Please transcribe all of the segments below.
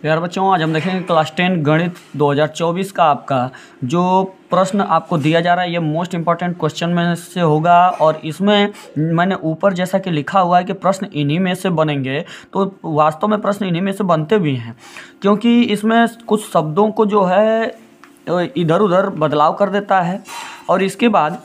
प्यारे बच्चों, आज हम देखेंगे क्लास 10 गणित 2024 का आपका जो प्रश्न आपको दिया जा रहा है ये मोस्ट इम्पॉर्टेंट क्वेश्चन में से होगा। और इसमें मैंने ऊपर जैसा कि लिखा हुआ है कि प्रश्न इन्हीं में से बनेंगे, तो वास्तव में प्रश्न इन्हीं में से बनते भी हैं, क्योंकि इसमें कुछ शब्दों को जो है इधर उधर बदलाव कर देता है और इसके बाद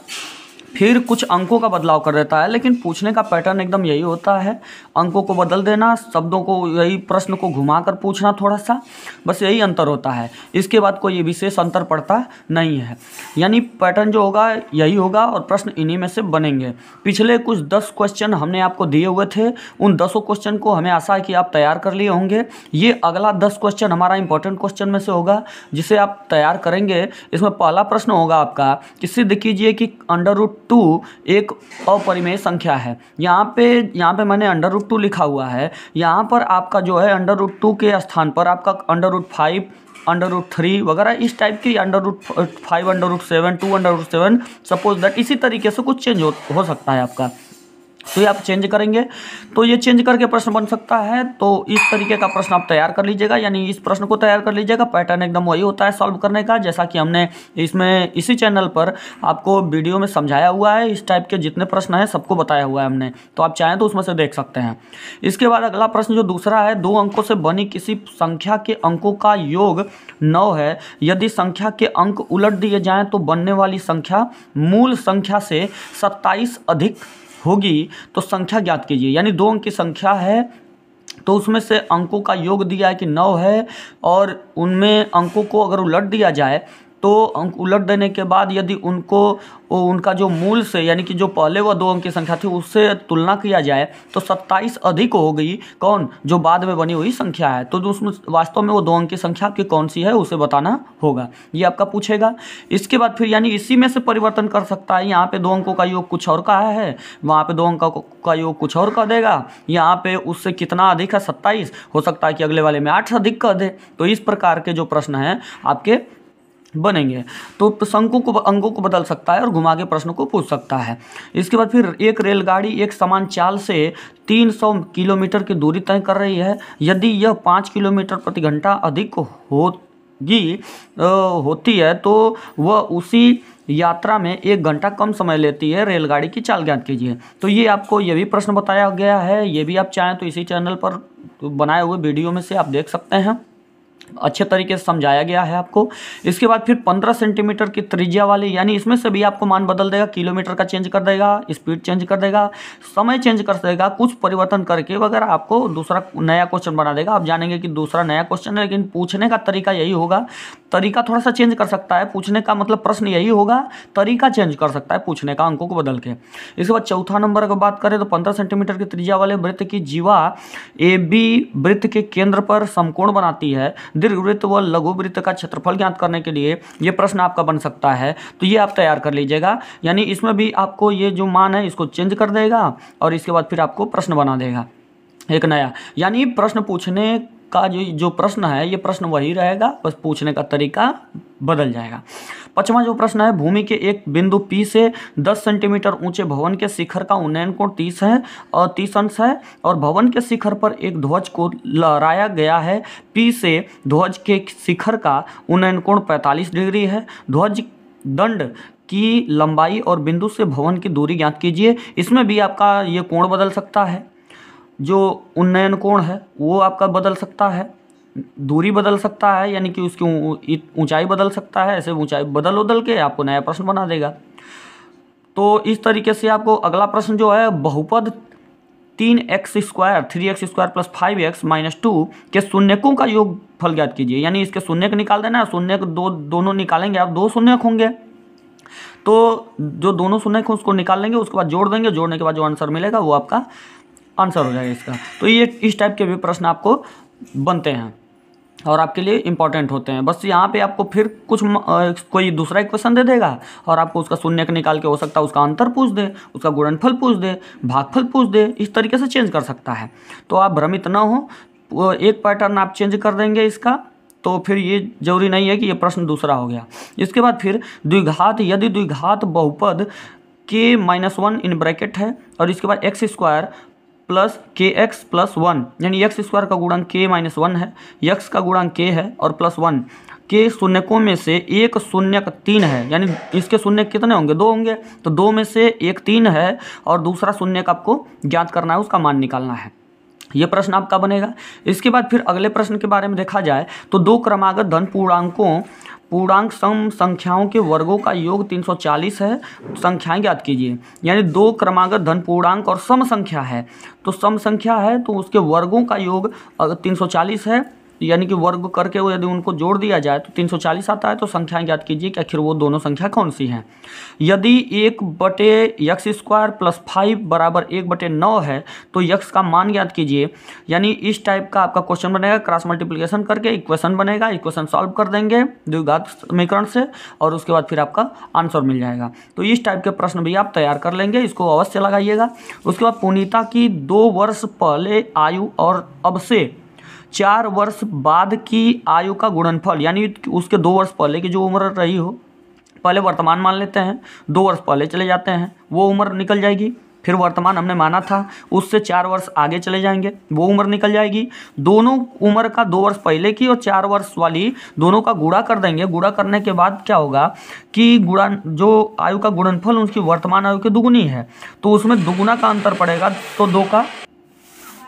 फिर कुछ अंकों का बदलाव कर देता है। लेकिन पूछने का पैटर्न एकदम यही होता है, अंकों को बदल देना, शब्दों को यही प्रश्न को घुमाकर पूछना थोड़ा सा, बस यही अंतर होता है। इसके बाद कोई विशेष अंतर पड़ता नहीं है, यानी पैटर्न जो होगा यही होगा और प्रश्न इन्हीं में से बनेंगे। पिछले कुछ 10 क्वेश्चन हमने आपको दिए हुए थे, उन 10 क्वेश्चन को हमें आशा है कि आप तैयार कर लिए होंगे। ये अगला 10 क्वेश्चन हमारा इंपॉर्टेंट क्वेश्चन में से होगा जिसे आप तैयार करेंगे। इसमें पहला प्रश्न होगा आपका कि सिद्ध कीजिए कि √2 एक अपरिमेय संख्या है। यहाँ पे मैंने √2 लिखा हुआ है। यहाँ पर आपका जो है √2 के स्थान पर आपका √5 √3 वगैरह इस टाइप की √5 √7 2 √7 सपोज दैट इसी तरीके से कुछ चेंज हो सकता है आपका। तो ये आप चेंज करेंगे तो ये चेंज करके प्रश्न बन सकता है। तो इस तरीके का प्रश्न आप तैयार कर लीजिएगा, यानी इस प्रश्न को तैयार कर लीजिएगा। पैटर्न एकदम वही होता है सॉल्व करने का, जैसा कि हमने इसमें इसी चैनल पर आपको वीडियो में समझाया हुआ है। इस टाइप के जितने प्रश्न हैं सबको बताया हुआ है हमने, तो आप चाहें तो उसमें से देख सकते हैं। इसके बाद अगला प्रश्न जो दूसरा है, 2 अंकों से बनी किसी संख्या के अंकों का योग 9 है। यदि संख्या के अंक उलट दिए जाएँ तो बनने वाली संख्या मूल संख्या से 27 अधिक होगी, तो संख्या ज्ञात कीजिए। यानी 2 अंक की संख्या है तो उसमें से अंकों का योग दिया है कि 9 है, और उनमें अंकों को अगर उलट दिया जाए तो अंक उलट देने के बाद यदि उनका जो मूल से यानी कि जो पहले वह 2 अंक की संख्या थी उससे तुलना किया जाए तो 27 अधिक हो गई कौन, जो बाद में बनी हुई संख्या है। तो जो उसमें वास्तव में वो 2 अंक की संख्या आपकी कौन सी है उसे बताना होगा, ये आपका पूछेगा। इसके बाद फिर यानी इसी में से परिवर्तन कर सकता है। यहाँ पे 2 अंकों का योग कुछ और का है, वहाँ पे 2 अंकों का योग कुछ और कर देगा। यहाँ पे उससे कितना अधिक है 27, हो सकता है कि अगले वाले में 8 अधिक कर दे। तो इस प्रकार के जो प्रश्न हैं आपके बनेंगे। तो अंकों को बदल सकता है और घुमा के प्रश्न को पूछ सकता है। इसके बाद फिर एक रेलगाड़ी एक समान चाल से 300 किलोमीटर की दूरी तय कर रही है। यदि यह 5 किलोमीटर प्रति घंटा अधिक होती है तो वह उसी यात्रा में 1 घंटा कम समय लेती है। रेलगाड़ी की चाल ज्ञात कीजिए। तो ये आपको ये भी प्रश्न बताया गया है, ये भी आप चाहें तो इसी चैनल पर बनाए हुए वीडियो में से आप देख सकते हैं, अच्छे तरीके से समझाया गया है आपको। इसके बाद फिर 15 सेंटीमीटर की त्रिज्या वाली, यानी इसमें से भी आपको मान बदल देगा, किलोमीटर का चेंज कर देगा, स्पीड चेंज कर देगा, समय चेंज कर देगा, कुछ परिवर्तन करके वगैरह आपको दूसरा नया क्वेश्चन बना देगा। आप जानेंगे कि दूसरा नया क्वेश्चन है, लेकिन पूछने का तरीका यही होगा। तरीका थोड़ा सा चेंज कर सकता है, पूछने का मतलब प्रश्न यही होगा, तरीका चेंज कर सकता है पूछने का, अंकों को बदल के। इसके बाद चौथा नंबर अगर बात करें तो 15 सेंटीमीटर की त्रिज्या वाले वृत्त की जीवा AB वृत्त के केंद्र पर समकोण बनाती है। दीर्घवृत्त व लघु वृत्त का क्षेत्रफल ज्ञात करने के लिए ये प्रश्न आपका बन सकता है, तो ये आप तैयार कर लीजिएगा। यानी इसमें भी आपको ये जो मान है इसको चेंज कर देगा और इसके बाद फिर आपको प्रश्न बना देगा एक नया। यानी प्रश्न पूछने का जो प्रश्न है ये प्रश्न वही रहेगा, बस पूछने का तरीका बदल जाएगा। 5वां जो प्रश्न है, भूमि के एक बिंदु P से 10 सेंटीमीटर ऊंचे भवन के शिखर का उन्नयन कोण 30 है और 30 अंश है, और भवन के शिखर पर एक ध्वज को लहराया गया है। P से ध्वज के शिखर का उन्नयन कोण 45 डिग्री है। ध्वज दंड की लंबाई और बिंदु से भवन की दूरी ज्ञात कीजिए। इसमें भी आपका ये कोण बदल सकता है, जो उन्नयन कोण है वो आपका बदल सकता है, दूरी बदल सकता है, यानी कि उसकी ऊंचाई बदल सकता है। ऐसे ऊंचाई बदल के आपको नया प्रश्न बना देगा। तो इस तरीके से आपको अगला प्रश्न जो है, बहुपद 3x² 3x² + 5x - 2 के शून्यकों का योगफल ज्ञात कीजिए। यानी इसके शून्यक निकाल देना, शून्यक दोनों निकालेंगे आप, 2 शून्यक होंगे, तो जो दोनों शून्यक उसको निकाल लेंगे, उसके बाद जोड़ देंगे, जोड़ने के बाद जो आंसर मिलेगा वो आपका आंसर हो जाएगा इसका। तो ये इस टाइप के भी प्रश्न आपको बनते हैं और आपके लिए इंपॉर्टेंट होते हैं। बस यहाँ पे आपको फिर कुछ कोई दूसरा इक्वेशन दे देगा और आपको उसका शून्यक निकाल के, हो सकता है उसका अंतर पूछ दे, उसका गुणनफल पूछ दे, भागफल पूछ दे, इस तरीके से चेंज कर सकता है। तो आप भ्रमित ना हो, एक पैटर्न आप चेंज कर देंगे इसका, तो फिर ये जरूरी नहीं है कि ये प्रश्न दूसरा हो गया। इसके बाद फिर द्विघात, यदि द्विघात बहुपद K - 1 इन ब्रैकेट है और इसके बाद x² प्लस के एक्स प्लस 1, यानी एक्स स्क्वायर का गुणांक के माइनस 1 है, एक्स का गुणांक के है और प्लस 1 के शून्यकों में से एक शून्यक 3 है, यानी इसके शून्य कितने होंगे, 2 होंगे, तो 2 में से एक 3 है और दूसरा शून्यक आपको ज्ञात करना है, उसका मान निकालना है। ये प्रश्न आपका बनेगा। इसके बाद फिर अगले प्रश्न के बारे में देखा जाए तो दो क्रमागत धन पूर्णांक सम संख्याओं के वर्गों का योग 340 है, संख्याएं ज्ञात कीजिए। यानी दो क्रमागत धन पूर्णांक और सम संख्या है, तो सम संख्या है तो उसके वर्गों का योग 340 है, यानी कि वर्ग करके वो यदि उनको जोड़ दिया जाए तो 340 आता है। तो संख्याएं ज्ञात कीजिए कि आखिर वो दोनों संख्या कौन सी हैं। यदि 1/x² प्लस 5 बराबर 1/9 है तो x का मान ज्ञात कीजिए। यानी इस टाइप का आपका क्वेश्चन बनेगा, क्रॉस मल्टीप्लिकेशन करके इक्वेशन बनेगा, इक्वेशन सॉल्व कर देंगे द्विघात समीकरण से और उसके बाद फिर आपका आंसर मिल जाएगा। तो इस टाइप के प्रश्न भी आप तैयार कर लेंगे, इसको अवश्य लगाइएगा। उसके बाद पुनीता की 2 वर्ष पहले आयु और अब से 4 वर्ष बाद की आयु का गुणनफल, यानी उसके 2 वर्ष पहले की जो उम्र रही हो, पहले वर्तमान मान लेते हैं, 2 वर्ष पहले चले जाते हैं, वो उम्र निकल जाएगी। फिर वर्तमान हमने माना था, उससे 4 वर्ष आगे चले जाएंगे, वो उम्र निकल जाएगी। दोनों उम्र का 2 वर्ष पहले की और 4 वर्ष वाली दोनों का गुणा कर देंगे। गुणा करने के बाद क्या होगा कि जो आयु का गुणनफल उसकी वर्तमान आयु की दुगुनी है, तो उसमें दुगुना का अंतर पड़ेगा, तो 2 का।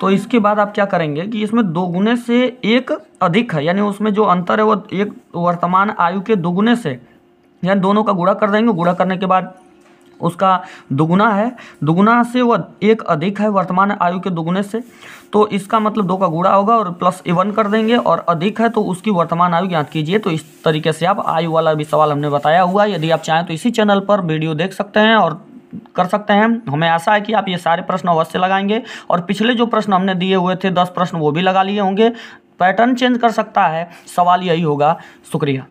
तो इसके बाद आप क्या करेंगे कि इसमें 2 गुने से 1 अधिक है, यानी उसमें जो अंतर है वो एक वर्तमान आयु के दुगुने से, यानी दोनों का गुणा कर देंगे। गुणा करने के बाद उसका दुगुना है, दुगुना से वो 1 अधिक है वर्तमान आयु के दुगुने से, तो इसका मतलब 2 का गुणा होगा और प्लस 1 कर देंगे, और अधिक है तो उसकी वर्तमान आयु ज्ञात कीजिए। तो इस तरीके से आप आयु वाला भी सवाल हमने बताया हुआ है। यदि आप चाहें तो इसी चैनल पर वीडियो देख सकते हैं और कर सकते हैं। हमें आशा है कि आप ये सारे प्रश्न अवश्य लगाएंगे, और पिछले जो प्रश्न हमने दिए हुए थे 10 प्रश्न वो भी लगा लिए होंगे। पैटर्न चेंज कर सकता है, सवाल यही होगा। शुक्रिया।